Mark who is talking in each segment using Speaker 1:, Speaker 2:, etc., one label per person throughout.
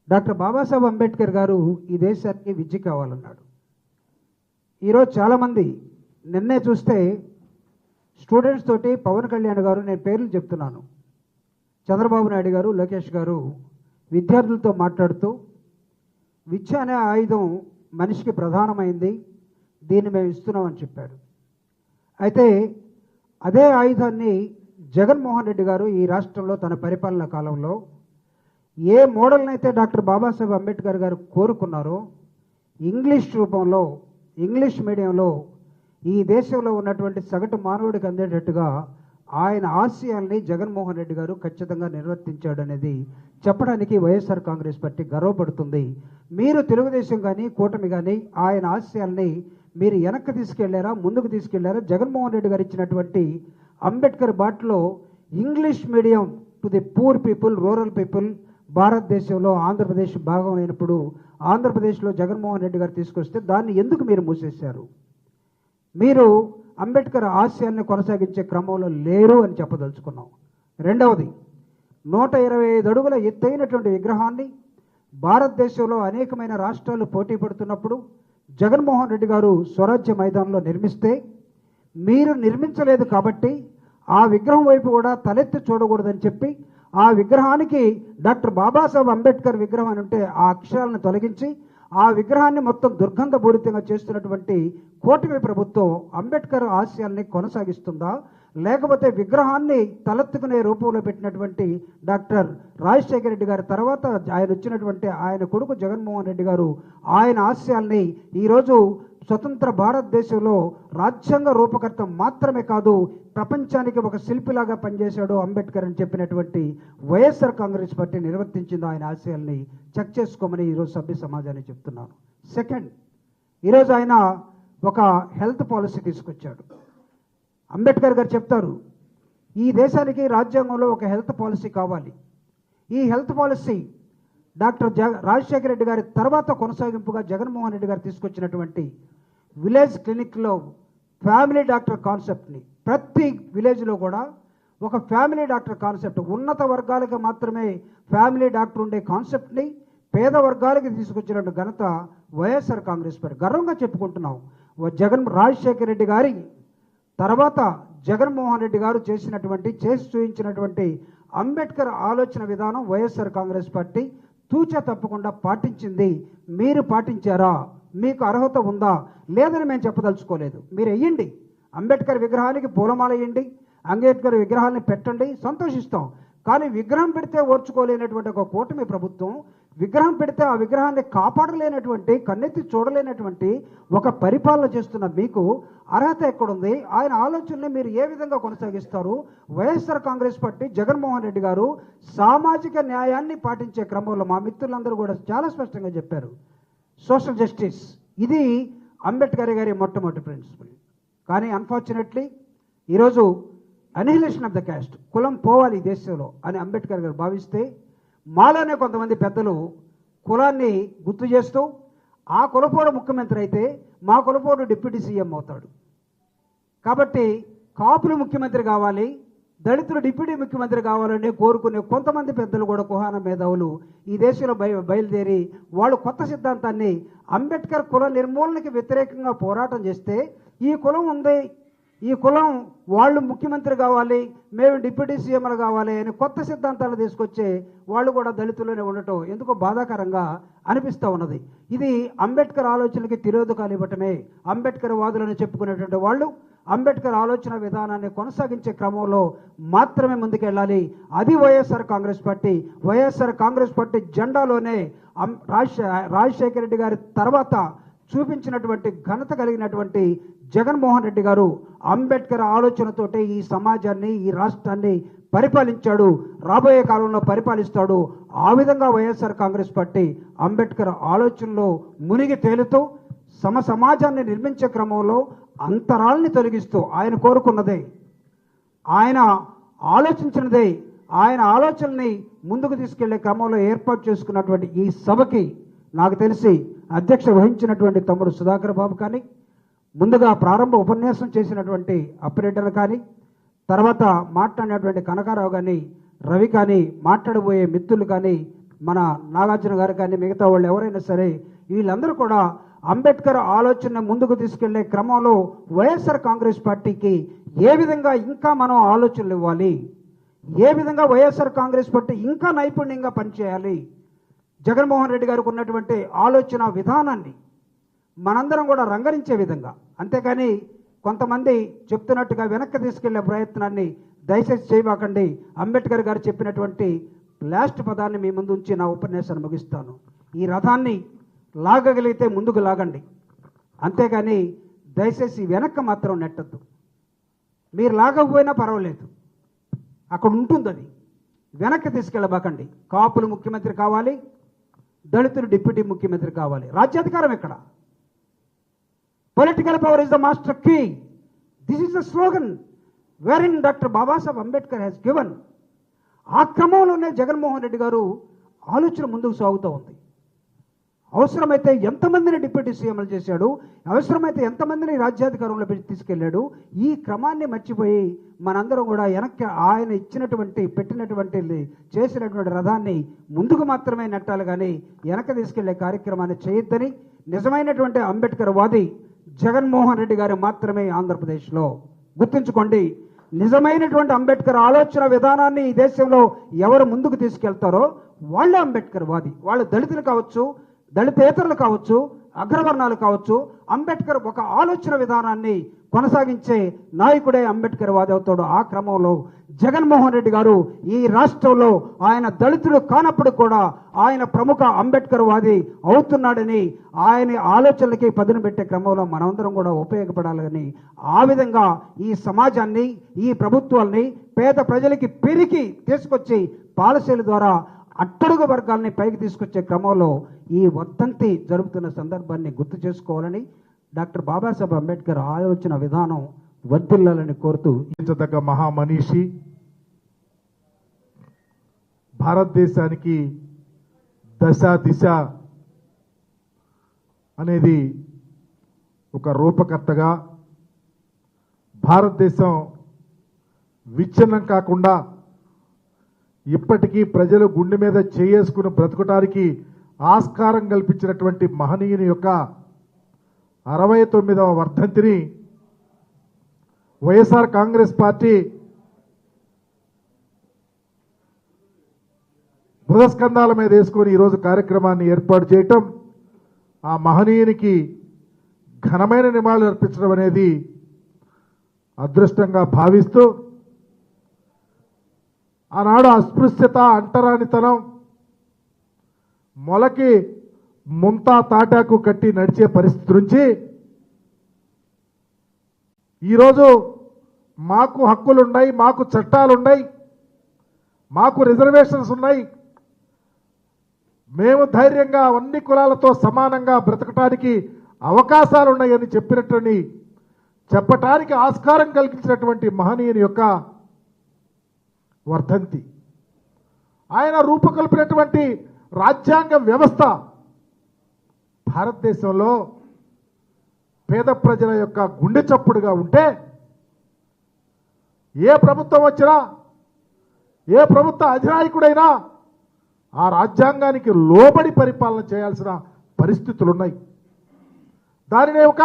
Speaker 1: Doctor Babasaheb Ambedkar గారు ఈ దేశానికి విద్య కావాలన్నాడు. ఈరోజు చాలామంది నిన్నే చూస్తే స్టూడెంట్స్ తోటి పవన్ కళ్యాణ్ గారు, నేను పేర్లు చెప్తున్నాను, చంద్రబాబు నాయుడు గారు, లోకేష్ గారు విద్యార్థులతో మాట్లాడుతూ విద్య అనే ఆయుధం మనిషికి ప్రధానమైంది, దీన్ని మేము ఇస్తున్నామని చెప్పారు. అయితే అదే ఆయుధాన్ని జగన్మోహన్ రెడ్డి గారు ఈ రాష్ట్రంలో తన పరిపాలనా కాలంలో ఏ మోడల్ని అయితే డాక్టర్ బాబాసాహెబ్ అంబేద్కర్ గారు కోరుకున్నారో ఇంగ్లీష్ రూపంలో, ఇంగ్లీష్ మీడియంలో ఈ దేశంలో ఉన్నటువంటి సగటు మానవుడికి అందేటట్టుగా ఆయన ఆశయాల్ని జగన్మోహన్ రెడ్డి గారు ఖచ్చితంగా నిర్వర్తించాడు అనేది చెప్పడానికి వైఎస్ఆర్ కాంగ్రెస్ పార్టీ గర్వపడుతుంది. మీరు తెలుగుదేశం కానీ కూటమి కానీ ఆయన ఆశయాల్ని మీరు వెనక్కి తీసుకెళ్లారా, ముందుకు తీసుకెళ్లారా? జగన్మోహన్ రెడ్డి గారు ఇచ్చినటువంటి అంబేద్కర్ బాటలో English medium to the poor people, rural people భారతదేశంలో ఆంధ్రప్రదేశ్ భాగం అయినప్పుడు ఆంధ్రప్రదేశ్లో జగన్మోహన్ రెడ్డి గారు తీసుకొస్తే దాన్ని ఎందుకు మీరు మూసేశారు? మీరు అంబేద్కర్ ఆశయాన్ని కొనసాగించే క్రమంలో లేరు అని చెప్పదలుచుకున్నాం. రెండవది, 125 అడుగుల ఎత్తైనటువంటి విగ్రహాన్ని భారతదేశంలో అనేకమైన రాష్ట్రాలు పోటీ పడుతున్నప్పుడు జగన్మోహన్ రెడ్డి గారు స్వరాజ్య మైదానంలో నిర్మిస్తే మీరు నిర్మించలేదు కాబట్టి ఆ విగ్రహం వైపు కూడా తలెత్తి చూడకూడదని చెప్పి ఆ విగ్రహానికి డాక్టర్ బాబాసాహెబ్ అంబేద్కర్ విగ్రహం అని ఉంటే ఆ అక్షరాలను తొలగించి ఆ విగ్రహాన్ని మొత్తం దుర్గంధపూరితంగా చేస్తున్నటువంటి కూటమి ప్రభుత్వం అంబేద్కర్ ఆశయాల్ని కొనసాగిస్తుందా, లేకపోతే విగ్రహాన్ని తలెత్తుకునే రూపంలో పెట్టినటువంటి డాక్టర్ రాజశేఖర రెడ్డి గారి తర్వాత ఆయన వచ్చినటువంటి ఆయన కొడుకు జగన్మోహన్ రెడ్డి గారు ఆయన ఆశయాల్ని ఈరోజు స్వతంత్ర భారతదేశంలో రాజ్యాంగ రూపకర్త మాత్రమే కాదు, ప్రపంచానికి ఒక శిల్పిలాగా పనిచేశాడు అంబేద్కర్ అని చెప్పినటువంటి వైఎస్ఆర్ కాంగ్రెస్ పార్టీ నిర్వర్తించింది ఆయన ఆశయాల్ని చెక్ చేసుకోమని ఈరోజు సభ్య సమాజాన్ని చెప్తున్నాను. సెకండ్, ఈరోజు ఆయన ఒక హెల్త్ పాలసీ తీసుకొచ్చాడు. అంబేద్కర్ గారు చెప్తారు, ఈ దేశానికి రాజ్యాంగంలో ఒక హెల్త్ పాలసీ కావాలి. ఈ health policy doctor Rajasekhara Reddy గారి తర్వాత కొనసాగింపుగా జగన్మోహన్ రెడ్డి గారు తీసుకొచ్చినటువంటి విలేజ్ క్లినిక్లో ఫ్యామిలీ డాక్టర్ కాన్సెప్ట్ని, ప్రతి విలేజ్లో కూడా ఒక ఫ్యామిలీ డాక్టర్ కాన్సెప్ట్, ఉన్నత వర్గాలకు మాత్రమే ఫ్యామిలీ డాక్టర్ ఉండే కాన్సెప్ట్ని పేద వర్గాలకి తీసుకొచ్చినట్టు ఘనత వైఎస్ఆర్ కాంగ్రెస్ పార్టీ. గర్వంగా చెప్పుకుంటున్నాం. రాజశేఖర రెడ్డి గారి తర్వాత జగన్మోహన్ రెడ్డి గారు చేసి చూపించినటువంటి అంబేద్కర్ ఆలోచన విధానం వైఎస్ఆర్ కాంగ్రెస్ పార్టీ తూచా తప్పకుండా పాటించింది. మీరు పాటించారా? మీకు అర్హత ఉందా లేదని మేము చెప్పదలుచుకోలేదు. మీరు వెయ్యండి, అంబేద్కర్ విగ్రహానికి పూలమాల వేయండి, అంబేద్కర్ విగ్రహాన్ని పెట్టండి, సంతోషిస్తాం. కానీ విగ్రహం పెడితే ఓర్చుకోలేనటువంటి ఒక కూటమి ప్రభుత్వం, విగ్రహం పెడితే ఆ విగ్రహాన్ని కాపాడలేనటువంటి, కన్నెత్తి చూడలేనటువంటి ఒక పరిపాలన చేస్తున్న మీకు అర్హత ఎక్కడుంది? ఆయన ఆలోచనని మీరు ఏ విధంగా కొనసాగిస్తారు? వైఎస్ఆర్ కాంగ్రెస్ పార్టీ, జగన్మోహన్ రెడ్డి గారు సామాజిక న్యాయాన్ని పాటించే క్రమంలో మా మిత్రులందరూ కూడా చాలా స్పష్టంగా చెప్పారు, సోషల్ జస్టిస్ ఇది అంబేద్కర్ గారి మొట్టమొదటి ప్రిన్సిపల్. కానీ అన్ఫార్చునేట్లీ ఈరోజు అనిహిలేషన్ ఆఫ్ ద క్యాస్ట్, కులం పోవాలి ఈ దేశంలో అని అంబేద్కర్ గారు భావిస్తే మాలోనే కొంతమంది పెద్దలు కులాన్ని గుర్తు చేస్తూ ఆ కులపోడు ముఖ్యమంత్రి అయితే మా కులపోడు డిప్యూటీ సీఎం అవుతాడు, కాబట్టి కాపులు ముఖ్యమంత్రి కావాలి, దళితులు డిప్యూటీ ముఖ్యమంత్రి కావాలని కోరుకునే కొంతమంది పెద్దలు కూడా కుహాన మేధావులు ఈ దేశంలో బయలుదేరి వాళ్ళు కొత్త సిద్ధాంతాన్ని అంబేద్కర్ కుల నిర్మూలనకి వ్యతిరేకంగా పోరాటం చేస్తే ఈ కులం ఉంది, ఈ కులం వాళ్ళు ముఖ్యమంత్రి కావాలి, మేము డిప్యూటీ సీఎంలు కావాలి అని కొత్త సిద్ధాంతాలు తీసుకొచ్చే వాళ్ళు కూడా దళితుల్లోనే ఉండటం ఎందుకో బాధాకరంగా అనిపిస్తూ ఉన్నది. ఇది అంబేద్కర్ ఆలోచనలకి తిరోధకాలు ఇవ్వటమే. అంబేద్కర్ వాదులను చెప్పుకునేటువంటి వాళ్ళు అంబేద్కర్ ఆలోచన విధానాన్ని కొనసాగించే క్రమంలో మాత్రమే ముందుకెళ్ళాలి. అది వైఎస్ఆర్ కాంగ్రెస్ పార్టీ. వైఎస్ఆర్ కాంగ్రెస్ పార్టీ జెండాలోనే రాజశేఖర రెడ్డి గారి తర్వాత చూపించినటువంటి ఘనత కలిగినటువంటి జగన్మోహన్ రెడ్డి గారు అంబేద్కర్ ఆలోచనతోటే ఈ సమాజాన్ని, ఈ రాష్ట్రాన్ని పరిపాలించాడు, రాబోయే కాలంలో పరిపాలిస్తాడు. ఆ విధంగా వైఎస్ఆర్ కాంగ్రెస్ పార్టీ అంబేద్కర్ ఆలోచనలో మునిగి తేలుతూ సమాజాన్ని నిర్మించే క్రమంలో అంతరాల్ని తొలగిస్తూ ఆయన కోరుకున్నదే, ఆయన ఆలోచించినదే, ఆయన ఆలోచనని ముందుకు తీసుకెళ్లే క్రమంలో ఏర్పాటు చేసుకున్నటువంటి ఈ సభకి నాకు తెలిసి అధ్యక్ష వహించినటువంటి తమ్ముడు సుధాకర్ బాబు కానీ, ముందుగా ప్రారంభ ఉపన్యాసం చేసినటువంటి అప్పిరెడ్డిని కానీ, తర్వాత మాట్లాడినటువంటి కనకారావు కానీ, రవి కానీ, మాట్లాడబోయే మిత్రులు కానీ మన నాగార్జున గారు కానీ మిగతా వాళ్ళు ఎవరైనా సరే వీళ్ళందరూ కూడా అంబేద్కర్ ఆలోచన ముందుకు తీసుకెళ్లే క్రమంలో వైఎస్ఆర్ కాంగ్రెస్ పార్టీకి ఏ విధంగా ఇంకా మనం ఆలోచనలు ఇవ్వాలి, ఏ విధంగా వైఎస్ఆర్ కాంగ్రెస్ పార్టీ ఇంకా నైపుణ్యంగా పనిచేయాలి, జగన్మోహన్ రెడ్డి గారికి ఉన్నటువంటి ఆలోచన విధానాన్ని మనందరం కూడా రంగరించే విధంగా, అంతేకాని కొంతమంది చెప్తున్నట్టుగా వెనక్కి తీసుకెళ్లే ప్రయత్నాన్ని దయచేసి చేయబాకండి. అంబేద్కర్ గారు చెప్పినటువంటి లాస్ట్ పదాన్ని మీ ముందు ఉంచి నా ఉపన్యాసాన్ని ముగిస్తాను. ఈ రథాన్ని లాగగలిగితే ముందుకు లాగండి, అంతేగాని దయచేసి వెనక్కి మాత్రం నెట్టద్దు. మీరు లాగకపోయినా పర్వాలేదు, అక్కడ ఉంటుంది, అది వెనక్కి తీసుకెళ్ళబాకండి. కాపులు ముఖ్యమంత్రి కావాలి, దళితులు డిప్యూటీ ముఖ్యమంత్రి కావాలి. రాజ్యాధికారం ఎక్కడ? Political power is the master key. This is the slogan wherein doctor Babasaheb Ambedkar has given. ఆ క్రమంలోనే జగన్మోహన్ రెడ్డి గారు ఆలోచన ముందుకు సాగుతూ ఉంది. అవసరమైతే ఎంతమందిని డిప్యూటీ సీఎంలు చేశాడు, అవసరమైతే ఎంతమందిని రాజ్యాధికారంలో తీసుకెళ్లాడు. ఈ క్రమాన్ని మర్చిపోయి మనందరం కూడా వెనక్కి ఆయన ఇచ్చినటువంటి పెట్టినటువంటి చేసినటువంటి రథాన్ని ముందుకు మాత్రమే నెట్టాలి, కానీ వెనక్కి తీసుకెళ్లే కార్యక్రమాన్ని చేయొద్దని నిజమైనటువంటి అంబేద్కర్ వాది జగన్మోహన్ రెడ్డి గారు మాత్రమే ఆంధ్రప్రదేశ్లో. గుర్తుంచుకోండి, నిజమైనటువంటి అంబేద్కర్ ఆలోచన విధానాన్ని ఈ దేశంలో ఎవరు ముందుకు తీసుకెళ్తారో వాళ్ళే అంబేద్కర్ వాది. వాళ్ళు దళితులు కావచ్చు, దళితేతరులు కావచ్చు, అగ్రవర్ణాలు కావచ్చు. అంబేద్కర్ ఒక ఆలోచన విధానాన్ని కొనసాగించే నాయకుడే అంబేద్కర్ వాది అవుతాడు. ఆ క్రమంలో జగన్మోహన్ రెడ్డి గారు ఈ రాష్ట్రంలో ఆయన దళితులు కానప్పుడు కూడా ఆయన ప్రముఖ అంబేద్కర్ వాది అవుతున్నాడని ఆయన ఆలోచనలకి పదును పెట్టే క్రమంలో మనందరం కూడా ఉపయోగపడాలని, ఆ విధంగా ఈ సమాజాన్ని, ఈ ప్రభుత్వాల్ని పేద ప్రజలకి పెరిగి తీసుకొచ్చి పాలసీల ద్వారా అట్టడుగు వర్గాల్ని పైకి తీసుకొచ్చే క్రమంలో ఈ వర్ధంతి జరుపుతున్న సందర్భాన్ని గుర్తు చేసుకోవాలని, డాక్టర్ బాబాసాహెబ్ అంబేద్కర్ ఆలోచన విధానం వర్ధిల్లాలని కోరుతూ,
Speaker 2: తగ్గ మహామనీషి, భారతదేశానికి దశ దిశ అనేది ఒక రూపకర్తగా, భారతదేశం విచ్ఛిన్నం కాకుండా ఇప్పటికీ ప్రజలు గుండె మీద చేసుకుని బ్రతకటానికి ఆస్కారం కల్పించినటువంటి మహనీయుని యొక్క 69వ వర్ధంతిని వైఎస్ఆర్ కాంగ్రెస్ పార్టీ బృహస్కంధాల మీద వేసుకొని ఈరోజు కార్యక్రమాన్ని ఏర్పాటు చేయటం, ఆ మహనీయునికి ఘనమైన నివాళులు అర్పించడం అనేది అదృష్టంగా భావిస్తూ, ఆనాడు అస్పృశ్యత, అంటరానితనం మొలకి ముంతా తాటాకు కట్టి నడిచే పరిస్థితి నుంచి ఈరోజు మాకు హక్కులున్నాయి, మాకు చట్టాలున్నాయి, మాకు రిజర్వేషన్స్ ఉన్నాయి, మేము ధైర్యంగా అన్ని కులాలతో సమానంగా బ్రతకటానికి అవకాశాలున్నాయని చెప్పటానికి ఆస్కారం కల్పించినటువంటి మహనీయుని యొక్క వర్ధంతి. ఆయన రూపకల్పినటువంటి రాజ్యాంగ వ్యవస్థ భారతదేశంలో పేద ప్రజల యొక్క గుండె చప్పుడుగా ఉంటే, ఏ ప్రభుత్వం వచ్చినా, ఏ ప్రభుత్వ అధినాయకుడైనా ఆ రాజ్యాంగానికి లోబడి పరిపాలన చేయాల్సిన పరిస్థితులున్నాయి. దానిని ఒక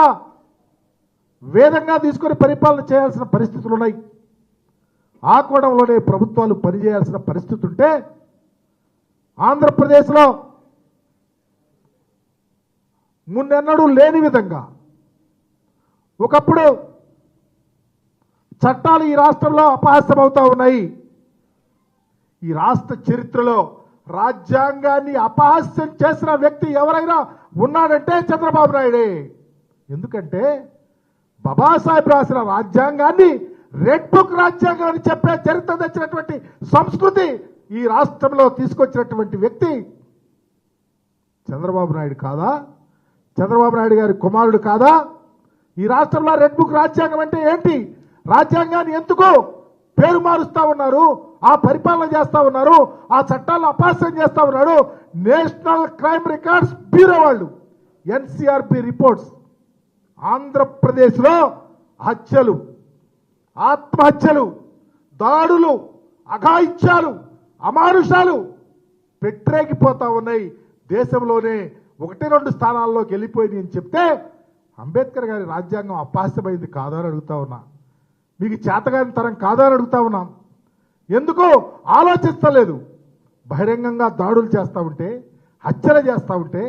Speaker 2: వేదంగా తీసుకొని పరిపాలన చేయాల్సిన పరిస్థితులున్నాయి. ఆ కోణంలోనే ప్రభుత్వాలు పనిచేయాల్సిన పరిస్థితి ఉంటే, ఆంధ్రప్రదేశ్లో మున్నెన్నడూ లేని విధంగా ఒకప్పుడు చట్టాలు ఈ రాష్ట్రంలో అపహాస్యమవుతా ఉన్నాయి. ఈ రాష్ట్ర చరిత్రలో రాజ్యాంగాన్ని అపహాస్యం చేసిన వ్యక్తి ఎవరైనా ఉన్నాడంటే చంద్రబాబు నాయుడే. ఎందుకంటే బాబాసాహెబ్ రాసిన రాజ్యాంగాన్ని రెడ్ బుక్ రాజ్యాంగం అని చెప్పే చరిత్ర తెచ్చినటువంటి సంస్కృతి ఈ రాష్ట్రంలో తీసుకొచ్చినటువంటి వ్యక్తి చంద్రబాబు నాయుడు కాదా? చంద్రబాబు నాయుడు గారి కుమారుడు కాదా? ఈ రాష్ట్రంలో రెడ్ బుక్ రాజ్యాంగం అంటే ఏంటి? రాజ్యాంగాన్ని ఎందుకు పేరు మారుస్తా ఉన్నారు, ఆ పరిపాలన చేస్తా ఉన్నారు, ఆ చట్టాలను అపహాస్యం చేస్తా ఉన్నాడు. నేషనల్ క్రైమ్ రికార్డ్స్ బ్యూరో వాళ్ళు ఎన్సీఆర్బి రిపోర్ట్స్ ఆంధ్రప్రదేశ్లో హత్యలు, ఆత్మహత్యలు, దాడులు, అఘాయిత్యాలు, అమానుషాలు పెట్టరేగిపోతా ఉన్నాయి. దేశంలోనే 1-2 స్థానాల్లోకి వెళ్ళిపోయింది అని చెప్తే అంబేద్కర్ గారి రాజ్యాంగం అపహాస్యమైంది కాదా అని అడుగుతా ఉన్నా. మీకు చేతగాని తరం కాదా అని అడుగుతా ఉన్నాం. ఎందుకు ఆలోచిస్తలేదు? బహిరంగంగా దాడులు చేస్తూ ఉంటే, హత్యలు చేస్తూ ఉంటే,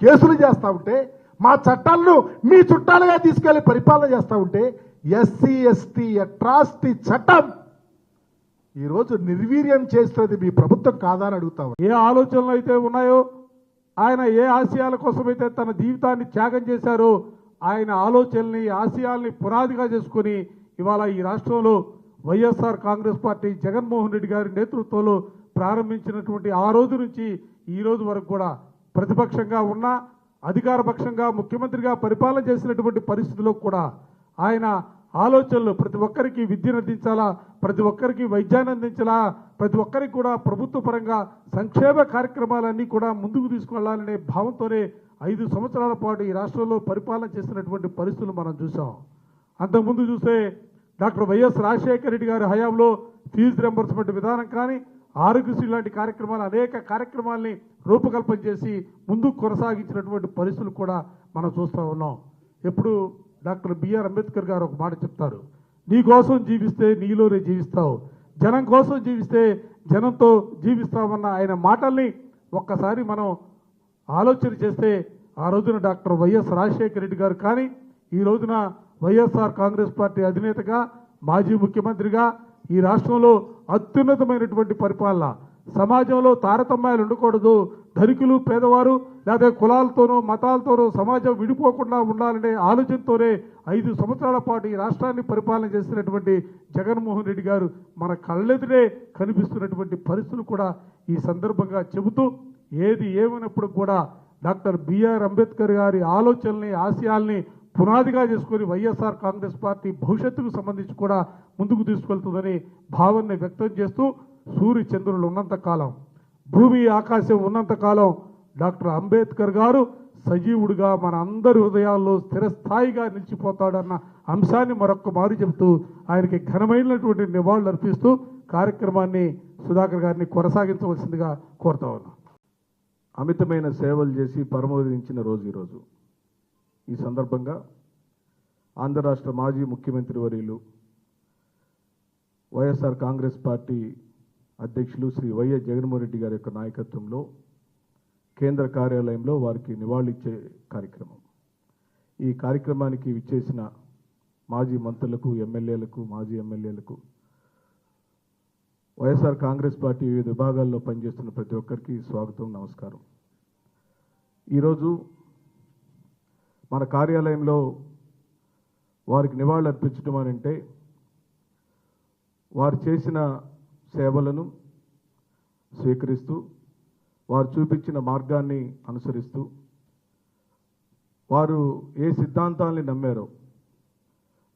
Speaker 2: కేసులు చేస్తూ ఉంటే, మా చట్టాలను మీ చుట్టాలుగా తీసుకెళ్లి పరిపాలన చేస్తూ ఉంటే, ఎస్సీ ఎస్టీ అట్రాసిటీ చట్టం ఈరోజు నిర్వీర్యం చేస్తున్నది మీ ప్రభుత్వం కాదా అని అడుగుతా ఉన్నాం.
Speaker 3: ఏ ఆలోచనలు అయితే ఉన్నాయో, ఆయన ఏ ఆశయాల కోసమైతే తన జీవితాన్ని త్యాగం చేశారో, ఆయన ఆలోచనల్ని ఆశయాల్ని పునాదిగా చేసుకుని ఇవాళ ఈ రాష్ట్రంలో వైఎస్ఆర్ కాంగ్రెస్ పార్టీ జగన్మోహన్ రెడ్డి గారి నేతృత్వంలో ప్రారంభించినటువంటి ఆ రోజు నుంచి ఈ రోజు వరకు కూడా ప్రతిపక్షంగా ఉన్న, అధికార పక్షంగా ముఖ్యమంత్రిగా పరిపాలన చేసినటువంటి పరిస్థితుల్లో కూడా ఆయన ఆలోచనలు ప్రతి ఒక్కరికి విద్యను అందించాలా, ప్రతి ఒక్కరికి వైద్యాన్ని అందించాలా, ప్రతి ఒక్కరికి కూడా ప్రభుత్వ పరంగా సంక్షేమ కార్యక్రమాలన్నీ కూడా ముందుకు తీసుకెళ్లాలనే భావంతోనే 5 సంవత్సరాల పాటు ఈ రాష్ట్రంలో పరిపాలన చేసినటువంటి పరిస్థితులు మనం చూసాం. అంతకుముందు చూస్తే డాక్టర్ వైఎస్ రాజశేఖర రెడ్డి గారి హయాంలో ఫీజు రింబర్స్మెంట్ విధానం కానీ, ఆరోగ్యశ్రీ లాంటి కార్యక్రమాలు, అనేక కార్యక్రమాల్ని రూపకల్పన చేసి ముందుకు కొనసాగించినటువంటి పరిస్థితులు కూడా మనం చూస్తూ ఉన్నాం. ఎప్పుడు డాక్టర్ బిఆర్ అంబేద్కర్ గారు ఒక మాట చెప్తారు, నీ కోసం జీవిస్తే నీలోనే జీవిస్తావు, జనం కోసం జీవిస్తే జనంతో జీవిస్తామన్న ఆయన మాటల్ని ఒక్కసారి మనం ఆలోచన చేస్తే, ఆ రోజున డాక్టర్ వైఎస్ రాజశేఖర రెడ్డి గారు కానీ, ఈ రోజున వైఎస్ఆర్ కాంగ్రెస్ పార్టీ అధినేతగా, మాజీ ముఖ్యమంత్రిగా ఈ రాష్ట్రంలో అత్యున్నతమైనటువంటి పరిపాలన, సమాజంలో తారతమ్యాలు ఉండకూడదు, ధనికులు పేదవారు లేదా కులాలతోనూ మతాలతోనూ సమాజం విడిపోకుండా ఉండాలనే ఆలోచనతోనే 5 సంవత్సరాల పాటు ఈ రాష్ట్రాన్ని పరిపాలన చేసినటువంటి జగన్మోహన్ రెడ్డి గారు మన కళ్ళెదురే కనిపిస్తున్నటువంటి పరిస్థితులు కూడా ఈ సందర్భంగా చెబుతూ, ఏది ఏమైనప్పుడు కూడా డాక్టర్ బిఆర్ అంబేద్కర్ గారి ఆలోచనల్ని ఆశయాల్ని పునాదిగా చేసుకుని వైఎస్ఆర్ కాంగ్రెస్ పార్టీ భవిష్యత్తుకు సంబంధించి కూడా ముందుకు తీసుకెళ్తుందని భావనని వ్యక్తం చేస్తూ, సూర్య చంద్రులు ఉన్నంత కాలం, భూమి ఆకాశం ఉన్నంత కాలం డాక్టర్ అంబేద్కర్ గారు సజీవుడిగా మన అందరి హృదయాల్లో స్థిరస్థాయిగా నిలిచిపోతాడన్న అంశాన్ని మరొక్క మారు చెబుతూ ఆయనకి ఘనమైనటువంటి నివాళులు అర్పిస్తూ కార్యక్రమాన్ని సుధాకర్ గారిని కొనసాగించవలసిందిగా కోరుతా ఉన్నాం.
Speaker 4: అమితమైన సేవలు చేసి పరమోదించిన రోజు ఈరోజు. ఈ సందర్భంగా ఆంధ్ర రాష్ట్ర మాజీ ముఖ్యమంత్రి వర్యులు వైఎస్ఆర్ కాంగ్రెస్ పార్టీ అధ్యక్షులు శ్రీ వైఎస్ జగన్మోహన్ రెడ్డి గారి యొక్క నాయకత్వంలో కేంద్ర కార్యాలయంలో వారికి నివాళులిచ్చే కార్యక్రమం. ఈ కార్యక్రమానికి విచ్చేసిన మాజీ మంత్రులకు, ఎమ్మెల్యేలకు, మాజీ ఎమ్మెల్యేలకు, వైఎస్ఆర్ కాంగ్రెస్ పార్టీ వివిధ విభాగాల్లో పనిచేస్తున్న ప్రతి ఒక్కరికి స్వాగతం, నమస్కారం. ఈరోజు మన కార్యాలయంలో వారికి నివాళులు అర్పించడం అని అంటే, వారు చేసిన సేవలను స్వీకరిస్తూ, వారు చూపించిన మార్గాన్ని అనుసరిస్తూ, వారు ఏ సిద్ధాంతాల్ని నమ్మారో,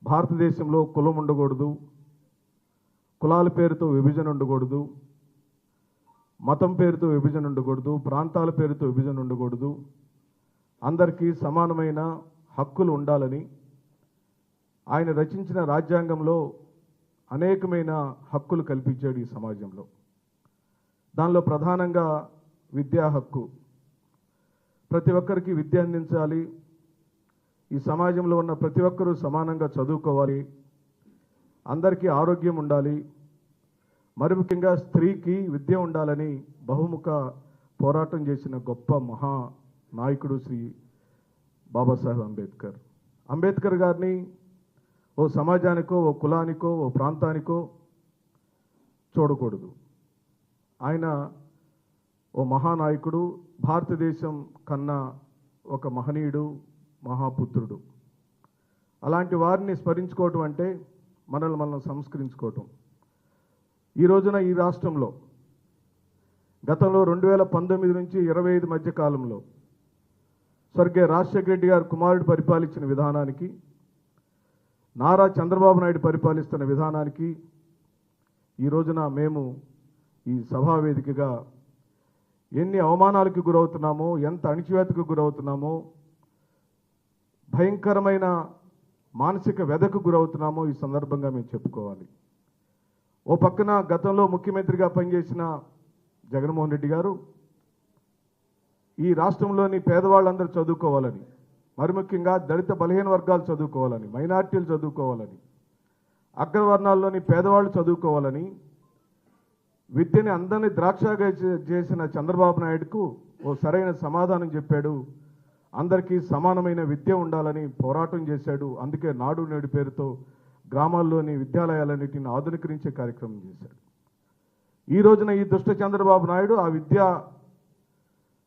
Speaker 4: భారతదేశంలో కులం ఉండకూడదు, కులాల పేరుతో విభజన ఉండకూడదు, మతం పేరుతో విభజన ఉండకూడదు, ప్రాంతాల పేరుతో విభజన ఉండకూడదు, అందరికీ సమానమైన హక్కులు ఉండాలని ఆయన రచించిన రాజ్యాంగంలో అనేకమైన హక్కులు కల్పించాడు ఈ సమాజంలో. దానిలో ప్రధానంగా విద్యా హక్కు. ప్రతి ఒక్కరికి విద్య అందించాలి, ఈ సమాజంలో ఉన్న ప్రతి ఒక్కరూ సమానంగా చదువుకోవాలి, అందరికీ ఆరోగ్యం ఉండాలి, మరి ముఖ్యంగా స్త్రీకి విద్య ఉండాలని బహుముఖ పోరాటం చేసిన గొప్ప మహా నాయకుడు శ్రీ బాబాసాహెబ్ అంబేద్కర్. అంబేద్కర్ గారిని ఓ సమాజానికో, ఓ కులానికో, ఓ ప్రాంతానికో చూడకూడదు. ఆయన ఓ మహానాయకుడు, భారతదేశం కన్నా ఒక మహనీయుడు, మహాపుత్రుడు. అలాంటి వారిని స్మరించుకోవటం అంటే మనల్ని మనం సంస్కరించుకోవటం. ఈ రోజున ఈ రాష్ట్రంలో గతంలో 2019 నుంచి 25 మధ్య కాలంలో స్వర్గీయ రాజశేఖర రెడ్డి గారు కుమారుడు పరిపాలించిన విధానానికి, నారా చంద్రబాబు నాయుడు పరిపాలిస్తున్న విధానానికి ఈ రోజున మేము ఈ సభావేదికగా ఎన్ని అవమానాలకు గురవుతున్నామో, ఎంత అణిచివేతకు గురవుతున్నామో, భయంకరమైన మానసిక వ్యధకు గురవుతున్నామో ఈ సందర్భంగా మేము చెప్పుకోవాలి. ఓ పక్కన గతంలో ముఖ్యమంత్రిగా పనిచేసిన జగన్మోహన్ రెడ్డి గారు ఈ రాష్ట్రంలోని పేదవాళ్ళందరూ చదువుకోవాలని, మరి ముఖ్యంగా దళిత బలహీన వర్గాలు చదువుకోవాలని, మైనార్టీలు చదువుకోవాలని, అగ్రవర్ణాల్లోని పేదవాళ్ళు చదువుకోవాలని విద్యని అందరినీ ద్రాక్షగా చేసిన చంద్రబాబు నాయుడుకు ఓ సరైన సమాధానం చెప్పాడు. అందరికీ సమానమైన విద్య ఉండాలని పోరాటం చేశాడు. అందుకే నాడు నేడు పేరుతో గ్రామాల్లోని విద్యాలయాలన్నిటిని ఆధునీకరించే కార్యక్రమం చేశాడు. ఈ రోజున ఈ దుష్ట చంద్రబాబు నాయుడు ఆ విద్యా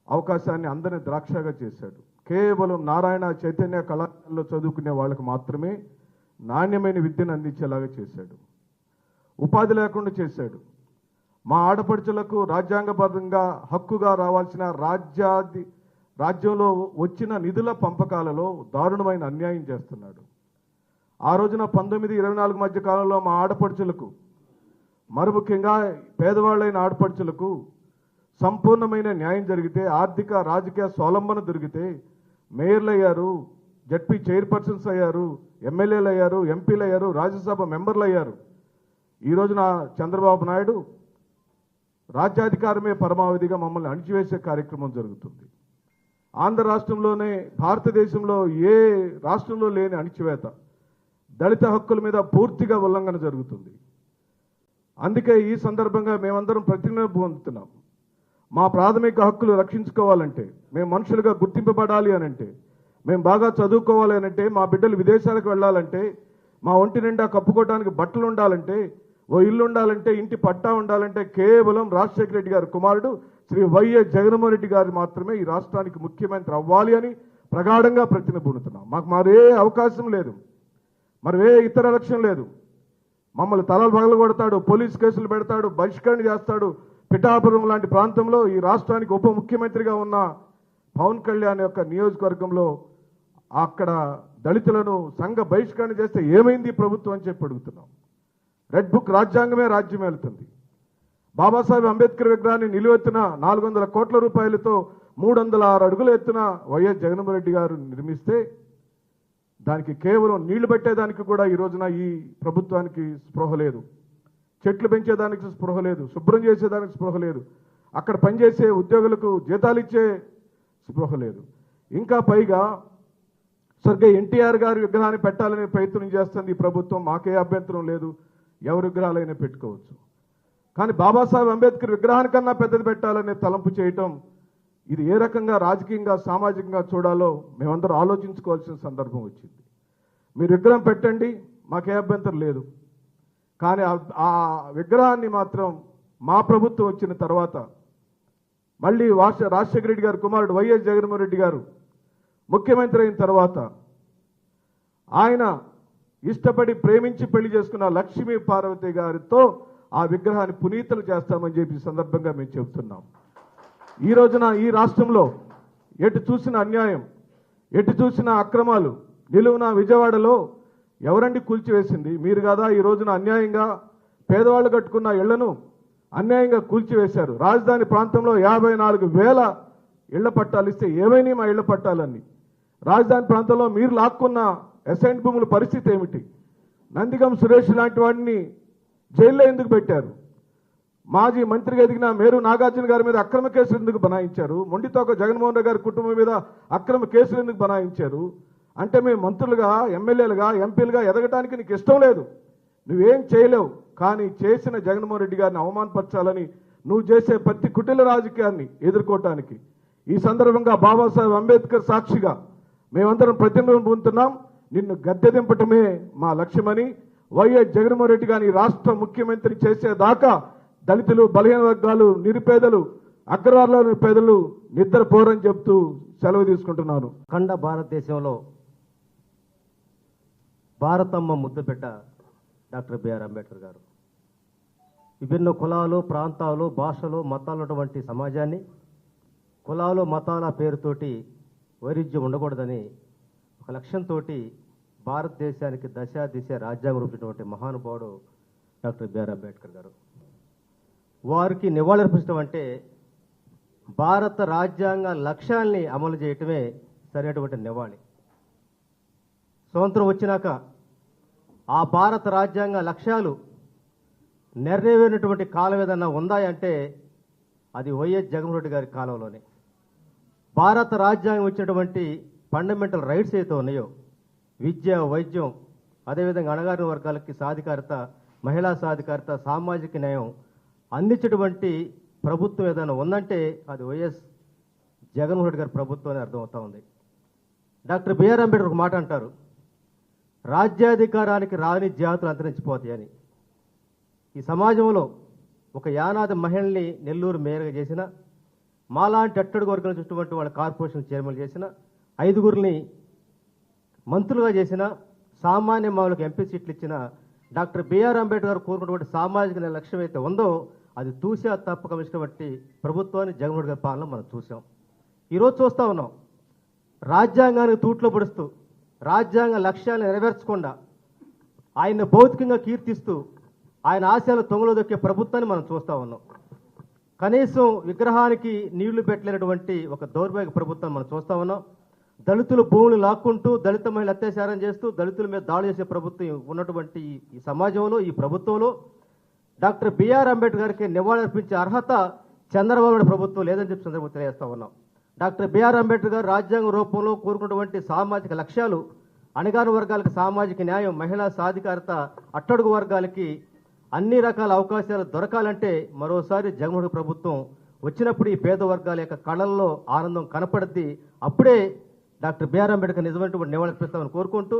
Speaker 4: అవకాశాన్ని అందరినీ ద్రాక్షగా చేశాడు. కేవలం నారాయణ చైతన్య కళాశాలలో చదువుకునే వాళ్ళకు మాత్రమే నాణ్యమైన విద్యను అందించేలాగా చేశాడు. ఉపాధి లేకుండా చేశాడు. మా ఆడపడుచులకు రాజ్యాంగబద్ధంగా హక్కుగా రావాల్సిన రాజ్యంలో వచ్చిన నిధుల పంపకాలలో దారుణమైన అన్యాయం చేస్తున్నాడు. ఆ రోజున 19-24 మధ్య కాలంలో మా ఆడపడుచులకు, మరి ముఖ్యంగా పేదవాళ్ళైన ఆడపడుచులకు సంపూర్ణమైన న్యాయం జరిగితే, ఆర్థిక రాజకీయ స్వావలంబన దొరికితే మేయర్లు అయ్యారు, జడ్పీ చైర్పర్సన్స్ అయ్యారు, ఎమ్మెల్యేలు అయ్యారు, ఎంపీలు అయ్యారు, రాజ్యసభ మెంబర్లు అయ్యారు. ఈ రోజున చంద్రబాబు నాయుడు రాజ్యాధికారమే పరమావధిగా మమ్మల్ని అణిచివేసే కార్యక్రమం జరుగుతుంది. ఆంధ్ర రాష్ట్రంలోనే భారతదేశంలో ఏ రాష్ట్రంలో లేని అణిచివేత, దళిత హక్కుల మీద పూర్తిగా ఉల్లంఘన జరుగుతుంది. అందుకే ఈ సందర్భంగా మేమందరం ప్రతిజ్ఞ పొందుతున్నాం. మా ప్రాథమిక హక్కులు రక్షించుకోవాలంటే, మేము మనుషులుగా గుర్తింపబడాలి అనంటే, మేము బాగా చదువుకోవాలి అనంటే, మా బిడ్డలు విదేశాలకు వెళ్ళాలంటే, మా ఒంటి నిండా కప్పుకోవడానికి బట్టలు ఉండాలంటే, ఓ ఇల్లు ఉండాలంటే, ఇంటి పట్టా ఉండాలంటే కేవలం రాజశేఖర రెడ్డి గారి కుమారుడు శ్రీ వైఎస్ జగన్మోహన్ రెడ్డి గారు మాత్రమే ఈ రాష్ట్రానికి ముఖ్యమంత్రి అవ్వాలి అని ప్రగాఢంగా ప్రతిజ్ఞ పొందుతున్నాం. మాకు మరే అవకాశం లేదు, మరి ఏ ఇతర లక్ష్యం లేదు. మమ్మల్ని తలలు పగలు కొడతాడు, పోలీస్ కేసులు పెడతాడు, బహిష్కరణ చేస్తాడు. పిఠాపురం లాంటి ప్రాంతంలో ఈ రాష్ట్రానికి ఉప ముఖ్యమంత్రిగా ఉన్న పవన్ కళ్యాణ్ యొక్క నియోజకవర్గంలో అక్కడ దళితులను సంఘ బహిష్కరణ చేస్తే ఏమైంది ప్రభుత్వం అని చెప్పి అడుగుతున్నాం. రెడ్ బుక్ రాజ్యాంగమే రాజ్యం వెళ్తుంది. బాబాసాహెబ్ అంబేద్కర్ విగ్రహాన్ని నిలువెత్తున 400 కోట్ల రూపాయలతో 306 అడుగుల ఎత్తున వైఎస్ జగన్మోహన్ రెడ్డి గారు నిర్మిస్తే దానికి కేవలం నీళ్లు పెట్టేదానికి కూడా ఈ రోజున ఈ ప్రభుత్వానికి స్పృహ లేదు. చెట్లు పెంచేదానికి స్పృహ లేదు, శుభ్రం చేసేదానికి స్పృహ లేదు, అక్కడ పనిచేసే ఉద్యోగులకు జీతాలు ఇచ్చే స్పృహ లేదు. ఇంకా పైగా స్వర్గీయ ఎన్టీఆర్ గారి విగ్రహాన్ని పెట్టాలనే ప్రయత్నం చేస్తుంది ఈ ప్రభుత్వం. మాకే అభ్యంతరం లేదు, ఎవరి విగ్రహాలైనా పెట్టుకోవచ్చు. కానీ బాబాసాహెబ్ అంబేద్కర్ విగ్రహానికన్నా పెద్దది పెట్టాలనే తలంపు చేయటం, ఇది ఏ రకంగా రాజకీయంగా సామాజికంగా చూడాలో మేమందరం ఆలోచించుకోవాల్సిన సందర్భం వచ్చింది. మీరు విగ్రహం పెట్టండి, మాకే అభ్యంతరం లేదు. కానీ ఆ విగ్రహాన్ని మాత్రం మా ప్రభుత్వం వచ్చిన తర్వాత మళ్ళీ రాజశేఖర రెడ్డి గారి కుమారుడు వైఎస్ జగన్మోహన్ రెడ్డి గారు ముఖ్యమంత్రి అయిన తర్వాత ఆయన ఇష్టపడి ప్రేమించి పెళ్లి చేసుకున్న లక్ష్మీ పార్వతి గారితో ఆ విగ్రహాన్ని పునీతలు చేస్తామని చెప్పి సందర్భంగా మేము చెబుతున్నాం. ఈ రోజున ఈ రాష్ట్రంలో ఎటు చూసిన అన్యాయం, ఎటు చూసిన అక్రమాలు, నిలువున విజయవాడలో ఎవరండి కూల్చివేసింది? మీరు కదా ఈ రోజున అన్యాయంగా పేదవాళ్ళు కట్టుకున్న ఇళ్లను అన్యాయంగా కూల్చివేశారు. రాజధాని ప్రాంతంలో 54,000 ఇళ్ల పట్టాలు ఇస్తే ఏమైనా మా ఇళ్ల పట్టాలన్నీ రాజధాని ప్రాంతంలో మీరు లాక్కున్న అసైన్ భూముల పరిస్థితి ఏమిటి? నందిగం సురేష్ లాంటి వాడిని జైల్లో ఎందుకు పెట్టారు? మాజీ మంత్రిగా ఎదిగిన మేరు నాగార్జున గారి మీద అక్రమ కేసులు ఎందుకు బనాయించారు? మొండితోక జగన్మోహన్ రెడ్డి గారి కుటుంబం మీద అక్రమ కేసులు ఎందుకు బనాయించారు? అంటే మేము మంత్రులుగా, ఎమ్మెల్యేలుగా, ఎంపీలుగా ఎదగటానికి నీకు ఇష్టం లేదు, నువ్వేం చేయలేవు. కానీ చేసిన జగన్మోహన్ రెడ్డి గారిని అవమానపరచాలని నువ్వు చేసే ప్రతి కుటిల రాజకీయాన్ని ఎదుర్కోవటానికి ఈ సందర్భంగా బాబాసాహెబ్ అంబేద్కర్ సాక్షిగా మేమందరం ప్రతిజ్ఞ పొందుతున్నాం. నిన్ను గద్దె దింపటమే మా లక్ష్యమని, వైఎస్ జగన్మోహన్ రెడ్డి గారిని రాష్ట్ర ముఖ్యమంత్రి చేసేదాకా దళితులు, బలహీన వర్గాలు, నిరుపేదలు, అగ్రవర్ణాల పేదలు నిద్రపోరని చెప్తూ సెలవు తీసుకుంటున్నాను.
Speaker 5: అఖండ భారతదేశంలో భారతమ్మ ముద్దుబిడ్డ డాక్టర్ బిఆర్ అంబేద్కర్ గారు విభిన్న కులాలు, ప్రాంతాలు, భాషలు, మతాలు ఉన్నటువంటి సమాజాన్ని కులాలు, మతాల పేరుతోటి వైరుధ్యం ఉండకూడదని ఒక లక్ష్యంతో భారతదేశానికి దశ దిశ రాజ్యాంగం రూపించినటువంటి మహానుభావుడు డాక్టర్ బిఆర్ అంబేద్కర్ గారు. వారికి నివాళులర్పించడం అంటే భారత రాజ్యాంగ లక్ష్యాల్ని అమలు చేయటమే సరైనటువంటి నివాళి. స్వతంత్రం వచ్చినాక ఆ భారత రాజ్యాంగ లక్ష్యాలు నెరవేరినటువంటి కాలం ఏదన్నా ఉందా అంటే అది వైఎస్ జగన్మోహన్ రెడ్డి గారి కాలంలోనే. భారత రాజ్యాంగం ఇచ్చినటువంటి ఫండమెంటల్ రైట్స్ ఏవైతే ఉన్నాయో, విద్య, వైద్యం, అదేవిధంగా అణగారిన వర్గాలకి సాధికారత, మహిళా సాధికారత, సామాజిక న్యాయం అందించేటువంటి ప్రభుత్వం ఏదైనా ఉందంటే అది వైఎస్ జగన్మోహన్ రెడ్డి గారి ప్రభుత్వం అని అర్థమవుతా ఉంది. డాక్టర్ బిఆర్ అంబేద్కర్ ఒక మాట అంటారు, రాజ్యాధికారానికి రాని జాతులు అంతరించిపోతాయని. ఈ సమాజంలో ఒక యానాది మహిళల్ని నెల్లూరు మేయర్గా చేసిన, మాలాంటి అట్టడుగు వర్గం చూసినటువంటి వాళ్ళ కార్పొరేషన్ చైర్మన్ చేసిన, 5గురిని మంత్రులుగా చేసిన, సామాన్య మామూలుగా ఎంపీ సీట్లు ఇచ్చిన డాక్టర్ బిఆర్ అంబేద్కర్ కోరుకున్నటువంటి సామాజిక లక్ష్యం అయితే ఉందో అది తూసా తప్పక ఇచ్చినటువంటి ప్రభుత్వాన్ని జగన్మోహన్ రెడ్డి గారి పాలన మనం చూసాం. ఈరోజు చూస్తూ ఉన్నాం, రాజ్యాంగానికి తూట్లో పడుస్తూ రాజ్యాంగ లక్ష్యాలను నెరవేర్చకుండా ఆయన్ని భౌతికంగా కీర్తిస్తూ ఆయన ఆశయాలు తొంగలో దొక్కే ప్రభుత్వాన్ని మనం చూస్తూ ఉన్నాం. కనీసం విగ్రహానికి నీళ్లు పెట్టలేనటువంటి ఒక దౌర్భాగ్య ప్రభుత్వాన్ని మనం చూస్తూ ఉన్నాం. దళితుల భూములు లాక్కుంటూ, దళిత మహిళలు అత్యాచారం చేస్తూ, దళితుల మీద దాడి చేసే ప్రభుత్వం ఉన్నటువంటి ఈ సమాజంలో, ఈ ప్రభుత్వంలో డాక్టర్ బిఆర్ అంబేద్కర్ గారికి నివాళులర్పించే అర్హత చంద్రబాబు నాయుడు ప్రభుత్వం లేదని చెప్పి సందర్భంగా తెలియజేస్తా ఉన్నాం. డాక్టర్ బిఆర్ అంబేద్కర్ గారు రాజ్యాంగ రూపంలో కోరుకున్నటువంటి సామాజిక లక్ష్యాలు, అణగారిన వర్గాలకు సామాజిక న్యాయం, మహిళా సాధికారత, అట్టడుగు వర్గాలకి అన్ని రకాల అవకాశాలు దొరకాలంటే మరోసారి జగన్మోహన్ రెడ్డి ప్రభుత్వం వచ్చినప్పుడు ఈ పేద వర్గాల యొక్క కళల్లో ఆనందం కనపడుద్ది. అప్పుడే డాక్టర్ బిఆర్ అంబేద్కర్ నిజమైనటువంటి నివాళులర్పిస్తామని కోరుకుంటూ